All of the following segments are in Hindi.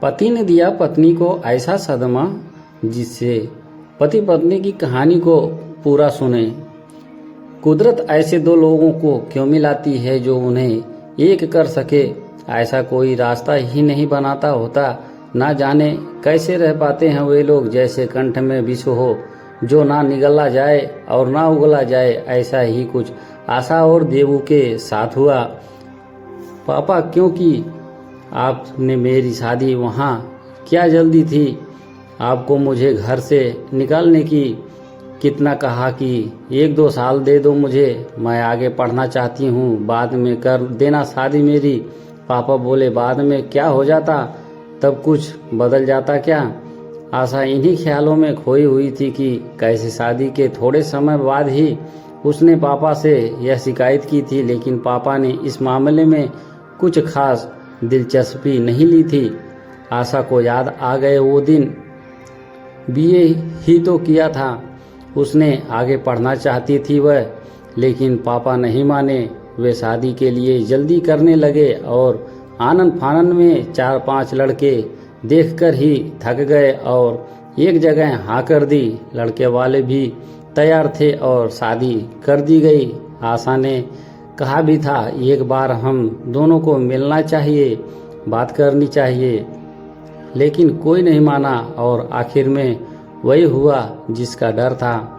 पति ने दिया पत्नी को ऐसा सदमा जिससे पति पत्नी की कहानी को पूरा सुने। कुदरत ऐसे दो लोगों को क्यों मिलाती है जो उन्हें एक कर सके, ऐसा कोई रास्ता ही नहीं बनाता होता। ना जाने कैसे रह पाते हैं वे लोग जैसे कंठ में विष हो जो ना निगला जाए और ना उगला जाए। ऐसा ही कुछ आशा और देवू के साथ हुआ। पापा, क्योंकि आपने मेरी शादी वहाँ क्या जल्दी थी? आपको मुझे घर से निकालने की कितना कहा कि 1-2 साल दे दो मुझे, मैं आगे पढ़ना चाहती हूँ, बाद में कर देना शादी मेरी। पापा बोले, बाद में क्या हो जाता, तब कुछ बदल जाता क्या? आशा इन्हीं ख्यालों में खोई हुई थी कि कैसे शादी के थोड़े समय बाद ही उसने पापा से यह शिकायत की थी, लेकिन पापा ने इस मामले में कुछ खास दिलचस्पी नहीं ली थी। आशा को याद आ गए वो दिन। बीए ही तो किया था उसने, आगे पढ़ना चाहती थी वह, लेकिन पापा नहीं माने। वे शादी के लिए जल्दी करने लगे और आनन फानन में 4-5 लड़के देखकर ही थक गए और एक जगह हाँ कर दी। लड़के वाले भी तैयार थे और शादी कर दी गई। आशा ने कहा भी था, एक बार हम दोनों को मिलना चाहिए, बात करनी चाहिए, लेकिन कोई नहीं माना और आखिर में वही हुआ जिसका डर था।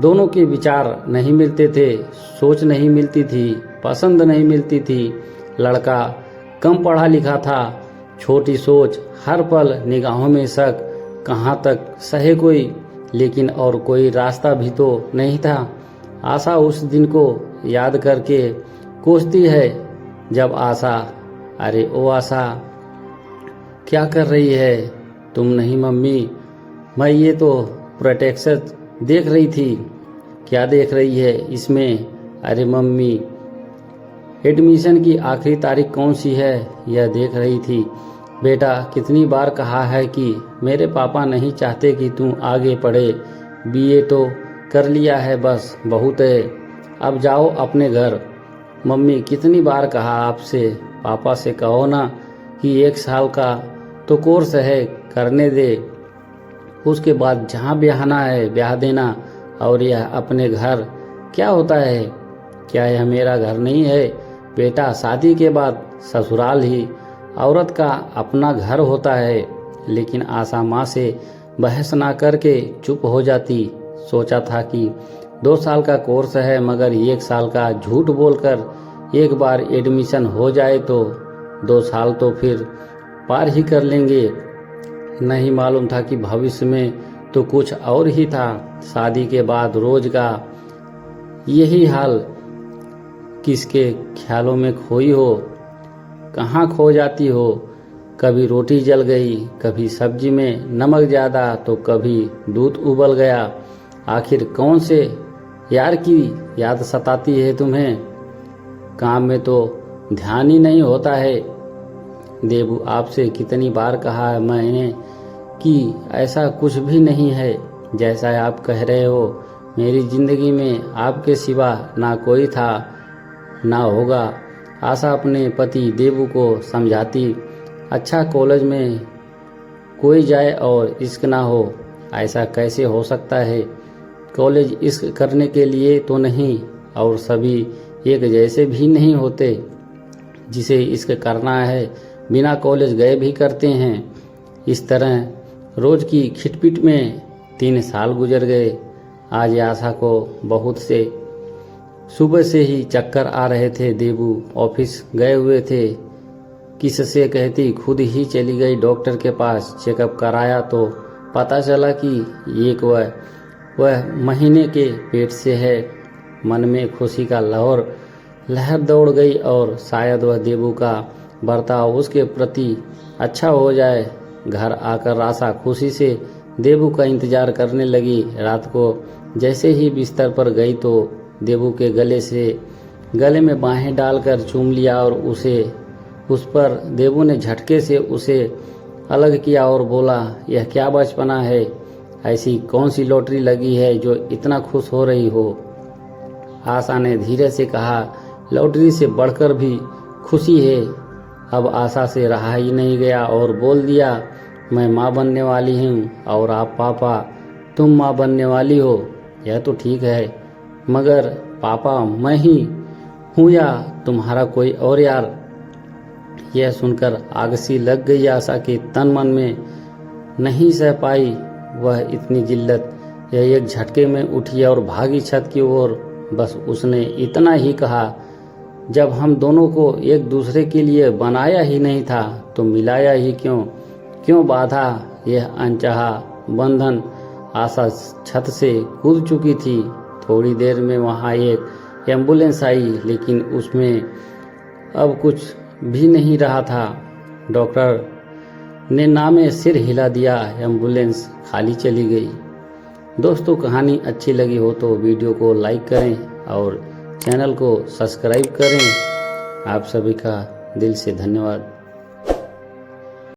दोनों के विचार नहीं मिलते थे, सोच नहीं मिलती थी, पसंद नहीं मिलती थी। लड़का कम पढ़ा लिखा था, छोटी सोच, हर पल निगाहों में शक, कहाँ तक सहे कोई, लेकिन और कोई रास्ता भी तो नहीं था। आशा उस दिन को याद करके कोसती है जब आशा, अरे ओ आशा, क्या कर रही है तुम? नहीं मम्मी, मैं ये तो प्रोटेक्शन देख रही थी। क्या देख रही है इसमें? अरे मम्मी, एडमिशन की आखिरी तारीख कौन सी है यह देख रही थी। बेटा, कितनी बार कहा है कि मेरे पापा नहीं चाहते कि तू आगे पढ़े, बीए तो कर लिया है, बस बहुत है, अब जाओ अपने घर। मम्मी, कितनी बार कहा आपसे, पापा से कहो ना कि 1 साल का तो कोर्स है, करने दे, उसके बाद जहाँ ब्याहना है ब्याह देना। और यह अपने घर क्या होता है? क्या यह मेरा घर नहीं है? बेटा, शादी के बाद ससुराल ही औरत का अपना घर होता है। लेकिन आशा माँ से बहस ना करके चुप हो जाती। सोचा था कि 2 साल का कोर्स है, मगर 1 साल का झूठ बोलकर एक बार एडमिशन हो जाए तो 2 साल तो फिर पार ही कर लेंगे। नहीं मालूम था कि भविष्य में तो कुछ और ही था। शादी के बाद रोज का यही हाल। किसके ख्यालों में खोई हो, कहाँ खो जाती हो? कभी रोटी जल गई, कभी सब्जी में नमक ज़्यादा, तो कभी दूध उबल गया। आखिर कौन से यार की याद सताती है तुम्हें? काम में तो ध्यान ही नहीं होता है। देवू, आपसे कितनी बार कहा है मैंने कि ऐसा कुछ भी नहीं है जैसा आप कह रहे हो। मेरी जिंदगी में आपके सिवा ना कोई था ना होगा। आशा अपने पति देवू को समझाती, अच्छा कॉलेज में कोई जाए और इश्क ना हो, ऐसा कैसे हो सकता है? कॉलेज इश्क करने के लिए तो नहीं, और सभी एक जैसे भी नहीं होते। जिसे इश्क करना है बिना कॉलेज गए भी करते हैं। इस तरह रोज की खिटपिट में 3 साल गुजर गए। आज आशा को बहुत से सुबह से ही चक्कर आ रहे थे। देवू ऑफिस गए हुए थे, किससे कहती खुद ही चली गई डॉक्टर के पास। चेकअप कराया तो पता चला कि एक वह महीने के पेट से है। मन में खुशी का लहर दौड़ गई और शायद वह देवू का बर्ताव उसके प्रति अच्छा हो जाए। घर आकर आशा खुशी से देवू का इंतजार करने लगी। रात को जैसे ही बिस्तर पर गई तो देवू के गले में बाहें डालकर चूम लिया और उस पर देवू ने झटके से उसे अलग किया और बोला, यह क्या बचपना है? ऐसी कौन सी लॉटरी लगी है जो इतना खुश हो रही हो? आशा ने धीरे से कहा, लॉटरी से बढ़कर भी खुशी है अब आशा से रहा ही नहीं गया और बोल दिया, मैं माँ बनने वाली हूँ और आप पापा तुम माँ बनने वाली हो। यह तो ठीक है, मगर पापा मैं ही हूँ या तुम्हारा कोई और यार? यह सुनकर आग सी लग गई आशा के तन मन में। नहीं सह पाई वह इतनी जिल्लत। यह एक झटके में उठी और भागी छत की ओर। बस उसने इतना ही कहा, जब हम दोनों को एक दूसरे के लिए बनाया ही नहीं था तो मिलाया ही क्यों बाधा यह अनचाहा बंधन। आशा छत से कूद चुकी थी। थोड़ी देर में वहाँ एक एम्बुलेंस आई, लेकिन उसमें अब कुछ भी नहीं रहा था। डॉक्टर ने नामे सिर हिला दिया, एम्बुलेंस खाली चली गई। दोस्तों, कहानी अच्छी लगी हो तो वीडियो को लाइक करें और चैनल को सब्सक्राइब करें। आप सभी का दिल से धन्यवाद।